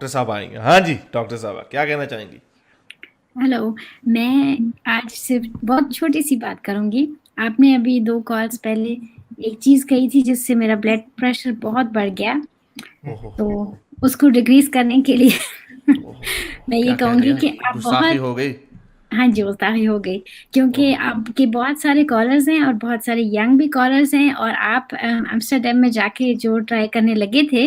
Doctor साहब आएंगे। हाँ जी डॉक्टर साहब क्या कहना चाहेंगी? हेलो। मैं आज सिर्फ बहुत छोटी सी बात करूंगी। आपने अभी 2 कॉल्स पहले एक चीज कही थी जिससे मेरा ब्लड प्रेशर बहुत बढ़ गया। ओहो। तो उसको डिक्रीज करने के लिए ओहो। मैं ये क्या कह कहूंगी दिया? कि आप गुस्ताखी बहुत। हो गई? हाँ जी, गुस्ताखी हो गई क्योंकि ओहो। आपके बहुत सारे कॉलर्स हैं और बहुत सारे यंग भी कॉलर्स हैं, और आप एम्स्टरडेम में जाके जो ट्राई करने लगे थे,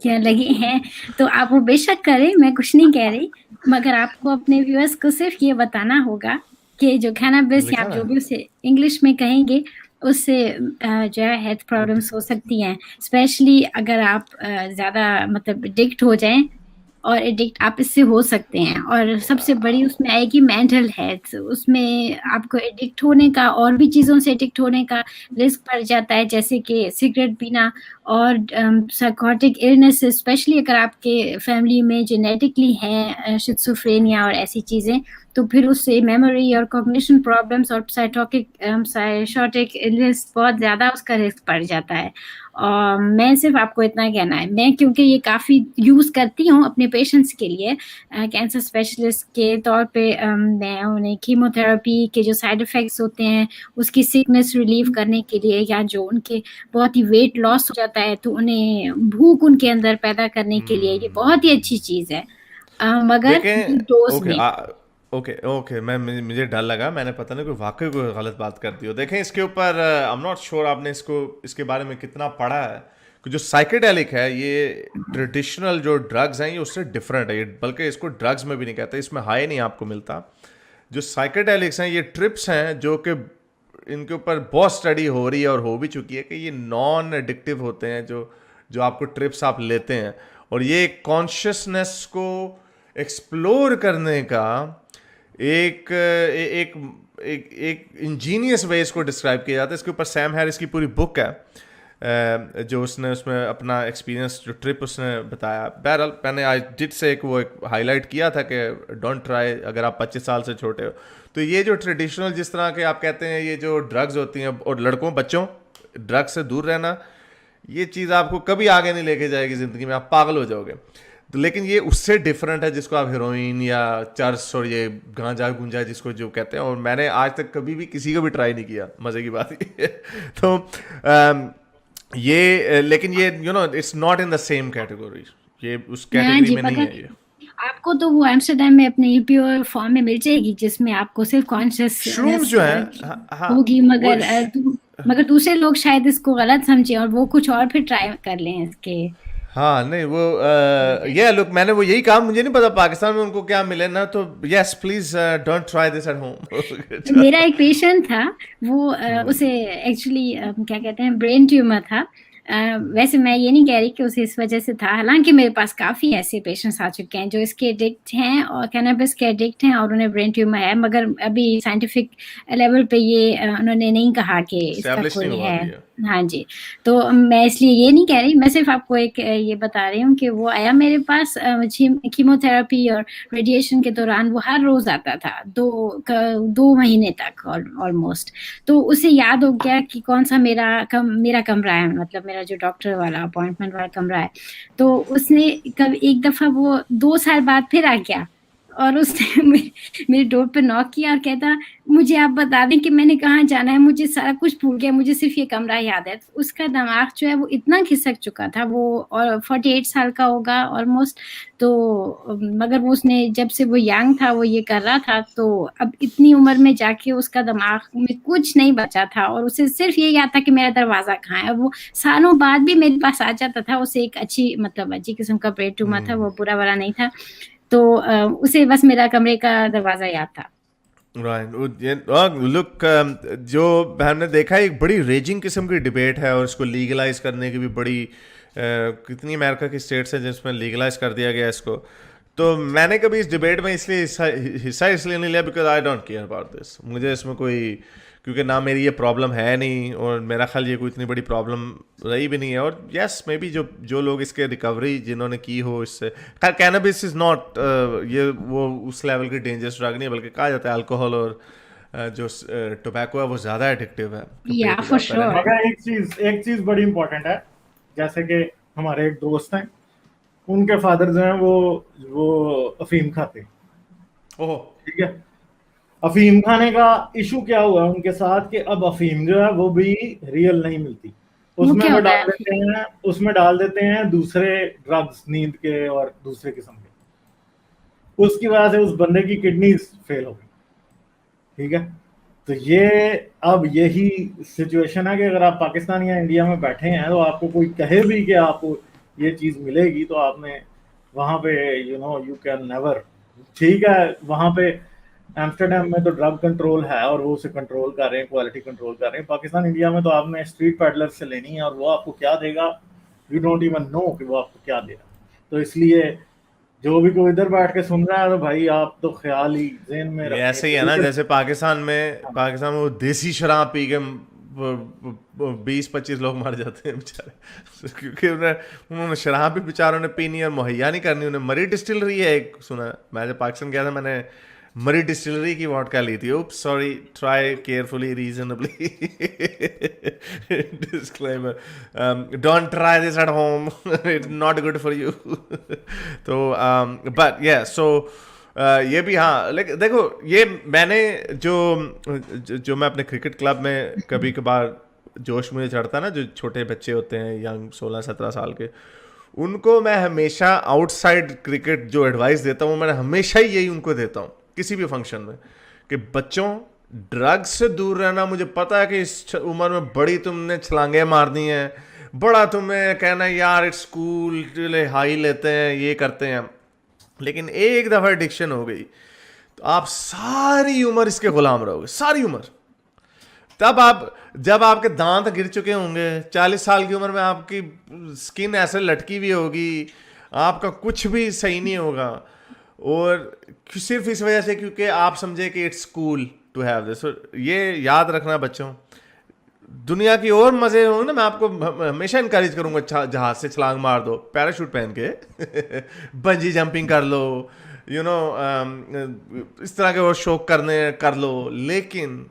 क्या लगे हैं, तो आप वो बेशक करें, मैं कुछ नहीं कह रही। मगर आपको अपने व्यूअर्स को सिर्फ ये बताना होगा कि जो कैनबिस या लिखा आप ना। जो भी उसे इंग्लिश में कहेंगे, उससे जो है हेल्थ प्रॉब्लम्स हो सकती हैं, स्पेशली अगर आप ज्यादा मतलब एडिक्ट हो जाएं। और एडिक्ट आप इससे हो सकते हैं, और सबसे बड़ी उसमें आएगी मेंटल हेल्थ। उसमें आपको एडिक्ट होने का और भी चीज़ों से एडिक्ट होने का रिस्क बढ़ जाता है, जैसे कि सिगरेट पीना और साइकोटिक इलनेस, स्पेशली अगर आपके फैमिली में जेनेटिकली है शिज़ोफ्रेनिया और ऐसी चीज़ें, तो फिर उससे मेमोरी और कॉग्निशन प्रॉब्लम्स और साइकोटिक इलनेस बहुत ज़्यादा उसका रिस्क बढ़ जाता है। मैं सिर्फ आपको इतना कहना है, मैं क्योंकि ये काफ़ी यूज़ करती हूँ अपने पेशेंट्स के लिए, कैंसर स्पेशलिस्ट के तौर पे। मैं उन्हें कीमोथेरेपी के जो साइड इफ़ेक्ट्स होते हैं उसकी सिकनेस रिलीव करने के लिए, या जो उनके बहुत ही वेट लॉस हो जाता है तो उन्हें भूख उनके अंदर पैदा करने के लिए, ये बहुत ही अच्छी चीज़ है। मगर देखें। डोज ओके में। ओके ओके मुझे डर लगा, मैंने पता नहीं कोई वाकई कोई गलत बात कर दी हो। देखें इसके ऊपर आई एम नॉट श्योर आपने इसके बारे में कितना पढ़ा है कि जो साइकेडेलिक है ये ट्रेडिशनल जो ड्रग्स हैं ये उससे डिफरेंट है। ये बल्कि इसको ड्रग्स में भी नहीं कहते, इसमें हाई नहीं आपको मिलता। जो साइकेडेलिक्स हैं ये ट्रिप्स हैं जो कि इनके ऊपर बहुत स्टडी हो रही है और हो भी चुकी है कि ये नॉन एडिक्टिव होते हैं। जो जो आपको ट्रिप्स आप लेते हैं और ये कॉन्शियसनेस को एक्सप्लोर करने का एक एक एक एक इंजीनियस वे इसको डिस्क्राइब किया जाता है। इसके ऊपर सैम हैरिस की पूरी बुक है, जो उसने उसमें अपना एक्सपीरियंस जो ट्रिप उसने बताया। बहरहाल मैंने आज डिट से एक हाईलाइट किया था कि डोंट ट्राई अगर आप 25 साल से छोटे हो। तो ये जो ट्रेडिशनल जिस तरह के आप कहते हैं ये जो ड्रग्स होती हैं और लड़कों बच्चों ड्रग्स से दूर रहना, ये चीज़ आपको कभी आगे नहीं लेके जाएगी ज़िंदगी में, आप पागल हो जाओगे। तो लेकिन ये उससे डिफरेंट है जिसको आप हीरोइन या चर्स और ये गांजा गुंजा जिसको जो कहते हैं, और मैंने आज तक कभी भी किसी को भी ट्राई नहीं किया, मज़े की बात ये है। तो ये लेकिन ये it's not in the same category, ये उस हाँ कैटेगरी जी, में नहीं मगर है ये। आपको तो वो एम्स्टरडेम में अपने प्योर फॉर्म में मिल जाएगी जिसमें आपको सिर्फ श्रूम्स कॉन्शियसनेस जो है, हाँ, होगी। हाँ वो मगर मगर दूसरे लोग शायद इसको गलत समझे और वो कुछ और फिर ट्राई कर लें इसके हाँ नहीं वो बजाय। ये लुक मैंने वो यही कहा, मुझे नहीं पता पाकिस्तान में उनको क्या मिले ना, तो yes please don't try this at home. मेरा एक पेशेंट था, वो उसे एक्चुअली क्या कहते हैं, ब्रेन ट्यूमर था। वैसे मैं ये नहीं कह रही कि उसे इस वजह से था, हालांकि मेरे पास काफ़ी ऐसे पेशेंट्स आ चुके हैं जो इसके एडिक्ट हैं और कैनबिस के एडिक्ट हैं और उन्हें ब्रेन ट्यूमर है, मगर अभी साइंटिफिक लेवल पे ये उन्होंने नहीं कहा कि इसका एस्टेब्लिश नहीं कोई हुआ है। अभी है। हाँ जी। तो मैं इसलिए ये नहीं कह रही, मैं सिर्फ आपको एक ये बता रही हूँ कि वो आया मेरे पास कीमोथेरेपी और रेडिएशन के दौरान। वो हर रोज आता था 2 महीने तक ऑलमोस्ट। तो उसे याद हो गया कि कौन सा मेरा कमरा है, मतलब मेरा जो डॉक्टर वाला अपॉइंटमेंट वाला कमरा है। तो उसने कब एक दफा वो 2 साल बाद फिर आ गया, और उसने मेरे डोर पे नॉक किया और कहता, मुझे आप बता दें कि मैंने कहाँ जाना है, मुझे सारा कुछ भूल गया, मुझे सिर्फ ये कमरा याद है। तो उसका दिमाग जो है वो इतना खिसक चुका था, वो और 48 साल का होगा ऑलमोस्ट। तो मगर वो उसने जब से वो यंग था वो ये कर रहा था, तो अब इतनी उम्र में जाके उसका दिमाग में कुछ नहीं बचा था और उसे सिर्फ ये याद था कि मेरा दरवाजा कहाँ है। और वो सालों बाद भी मेरे पास आ जाता था। उसे एक अच्छी मतलब अच्छी किस्म का ब्रेन ट्यूमर था, वो बुरा वाला नहीं था। तो उसे बस मेरा कमरे का दरवाजा याद था। राइट लुक, जो हमने देखा है एक बड़ी रेजिंग किस्म की डिबेट है और इसको लीगलाइज करने की भी बड़ी कितनी अमेरिका की स्टेट्स हैं जिसमें लीगलाइज कर दिया गया इसको। तो मैंने कभी इस डिबेट में इसलिए हिस्सा इसलिए नहीं लिया because I don't care about this. मुझे इसमें कोई, क्योंकि ना मेरी ये प्रॉब्लम है नहीं और मेरा ख्याल ये कोई इतनी बड़ी प्रॉब्लम रही भी नहीं है। और यस मे बी जो जो लोग इसके रिकवरी जिन्होंने की हो इससे, खैर कैनबिस इज़ नॉट ये वो उस लेवल की डेंजरस ड्रग नहीं है, बल्कि कहा जाता है अल्कोहल और जो टोबैको है वो ज़्यादा एडिक्टिव है, या कंपेयर टू फॉर दैट पहले। श्योर। मगर एक चीज बड़ी इंपॉर्टेंट है। जैसे कि हमारे एक दोस्त हैं, उनके फादर जो हैं वो अफीम खाते हैं, ओह, ठीक है। अफीम खाने का इशू क्या हुआ उनके साथ कि अब अफीम जो है वो भी रियल नहीं मिलती, वो उसमें क्या वो होता डाल है? देते हैं, उसमें डाल देते हैं दूसरे ड्रग्स, नींद के और दूसरे किस्म के। उसकी वजह से उस बंदे की किडनी फेल हो गई, ठीक है। तो ये अब यही सिचुएशन है कि अगर आप पाकिस्तान या इंडिया में बैठे हैं तो आपको कोई कहे भी कि आपको ये चीज़ मिलेगी तो आपने वहाँ पे यू कैन नेवर, ठीक है। वहाँ पे एम्स्टर्डम में तो ड्रग कंट्रोल है और वो उसे कंट्रोल कर रहे हैं, क्वालिटी कंट्रोल कर रहे हैं। पाकिस्तान इंडिया में तो आपने स्ट्रीट पैडलर से लेनी है और वो आपको क्या देगा, यू डोंट इवन नो कि वो आपको क्या देगा। तो इसलिए जो भी कोई इधर बैठ के सुन रहा है तो भाई आप तो ख्याल ही जेहन में ये रखें ऐसे ही है ना, कि जैसे पाकिस्तान में वो देसी शराब पी के 20-25 लोग मर जाते हैं बेचारे क्योंकि उन्होंने शराब भी बेचारों ने पीनी और मुहैया नहीं करनी। उन्हें मरी डिस्टिलरी है एक, सुना मैं जब पाकिस्तान गया था मैंने मरी डिस्टिलरी की वोडका ली थी। Oops sorry, try carefully reasonably, disclaimer, don't try this at home, it's not good for you. तो बट या सो ये भी, हाँ, लेकिन देखो ये मैंने जो मैं अपने क्रिकेट क्लब में कभी कभार जोश मुझे चढ़ता ना, जो छोटे बच्चे होते हैं यंग 16-17 साल के, उनको मैं हमेशा आउटसाइड क्रिकेट जो एडवाइस देता हूँ मैं हमेशा ही यही उनको देता हूँ किसी भी फंक्शन में कि बच्चों ड्रग्स से दूर रहना। मुझे पता है कि इस उम्र में बड़ी तुमने छलांगे मारनी है, बड़ा तुम्हें कहना है यार इट्स कूल, हाई लेते हैं, ये करते हैं, लेकिन एक दफ़ा एडिक्शन हो गई तो आप सारी उम्र इसके गुलाम रहोगे, सारी उम्र। तब आप जब आपके दांत गिर चुके होंगे, 40 साल की उम्र में आपकी स्किन ऐसे लटकी हुई होगी, आपका कुछ भी सही नहीं होगा, और सिर्फ इस वजह से क्योंकि आप समझे कि it's cool to have this. ये याद रखना बच्चों, दुनिया की और मजे होंगे ना, मैं आपको हमेशा इनकरेज करूंगा जहाज से छलांग मार दो पैराशूट पहन के बंजी जंपिंग कर लो, इस तरह के और शौक कर लो, लेकिन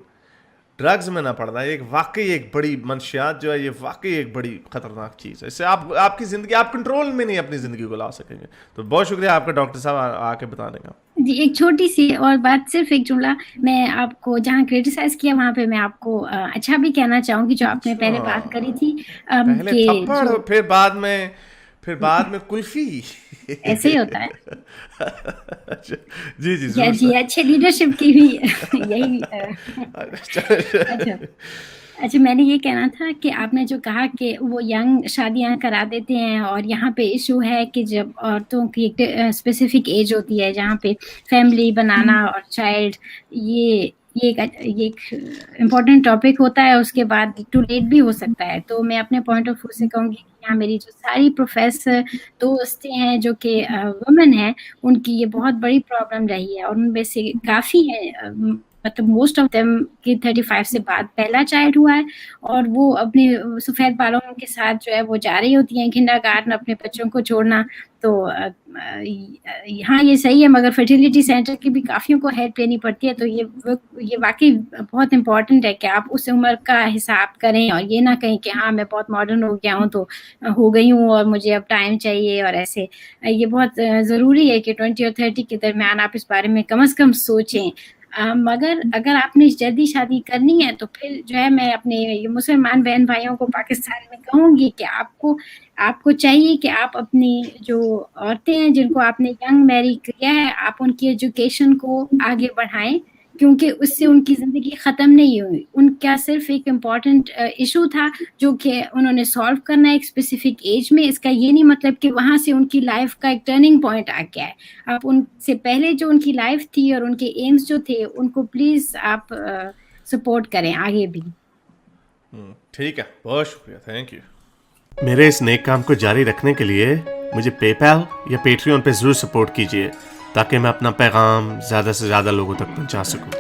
ड्रग्स में ना पड़ना एक वाकई एक बड़ी मंशियात जो है, ये वाकई एक बड़ी खतरनाक चीज़ है। इससे आपकी ज़िंदगी, आप कंट्रोल में नहीं अपनी ज़िंदगी को ला सकेंगे। तो बहुत शुक्रिया आपका डॉक्टर साहब आके बताने का। जी, एक छोटी सी और बात, सिर्फ एक जुमला मैं आपको, जहाँ क्रिटिसाइज किया वहाँ पे मैं आपको अच्छा भी कहना चाहूँगी, जो आपने पहले बात करी थी पहले कि थप्पड़, जो फिर बाद में कुल्फी। ऐसे ही होता है। अच्छा, जी जी या जरूर जी, सर। अच्छे लीडरशिप की भी यही अच्छा अच्छा, मैंने ये कहना था कि आपने जो कहा कि वो यंग शादियां करा देते हैं, और यहाँ पे इशू है कि जब औरतों की एक स्पेसिफिक एज होती है जहाँ पे फैमिली बनाना और चाइल्ड, ये एक इम्पोर्टेंट टॉपिक होता है, उसके बाद टू लेट भी हो सकता है। तो मैं अपने पॉइंट ऑफ व्यू से कहूँगी कि यहाँ मेरी जो सारी प्रोफेसर दोस्तें हैं जो कि वुमेन हैं, उनकी ये बहुत बड़ी प्रॉब्लम रही है, और उनमें से काफ़ी है, मतलब मोस्ट ऑफ देम की 35 से बाद पहला चाइल्ड हुआ है, और वो अपने सफ़ेद बालों के साथ जो है वो जा रही होती हैं किंडरगार्टन अपने बच्चों को छोड़ना। तो हाँ, ये सही है, मगर फर्टिलिटी सेंटर की भी काफ़ियों को हेल्प लेनी पड़ती है। तो ये वाकई बहुत इम्पोर्टेंट है कि आप उस उम्र का हिसाब करें, और ये ना कहें कि हाँ मैं बहुत मॉडर्न हो गया हूँ, तो हो गई हूँ और मुझे अब टाइम चाहिए, और ऐसे। ये बहुत ज़रूरी है कि 20 और 30 के दरमियान आप इस बारे में कम से कम सोचें। मगर अगर आपने जल्दी शादी करनी है तो फिर जो है, मैं अपने ये मुसलमान बहन भाइयों को पाकिस्तान में कहूँगी कि आपको चाहिए कि आप अपनी जो औरतें हैं जिनको आपने यंग मैरी किया है, आप उनकी एजुकेशन को आगे बढ़ाएं, क्योंकि उससे उनकी ज़िंदगी ख़त्म नहीं हुई। उनका सिर्फ एक इम्पॉर्टेंट इशू था जो कि उन्होंने सॉल्व करना है एक स्पेसिफिक एज में। इसका ये नहीं मतलब कि वहाँ से उनकी लाइफ का एक टर्निंग पॉइंट आ गया है। आप उनसे पहले जो उनकी लाइफ थी और उनके एम्स जो थे, उनको प्लीज़ आप सपोर्ट करें आगे भी। ठीक है, बहुत शुक्रिया, थैंक यू। मेरे इस नेक काम को जारी रखने के लिए मुझे पेपैल या पेट्रियन पे ज़रूर सपोर्ट कीजिए, ताकि मैं अपना पैगाम ज़्यादा से ज़्यादा लोगों तक पहुंचा सकूं।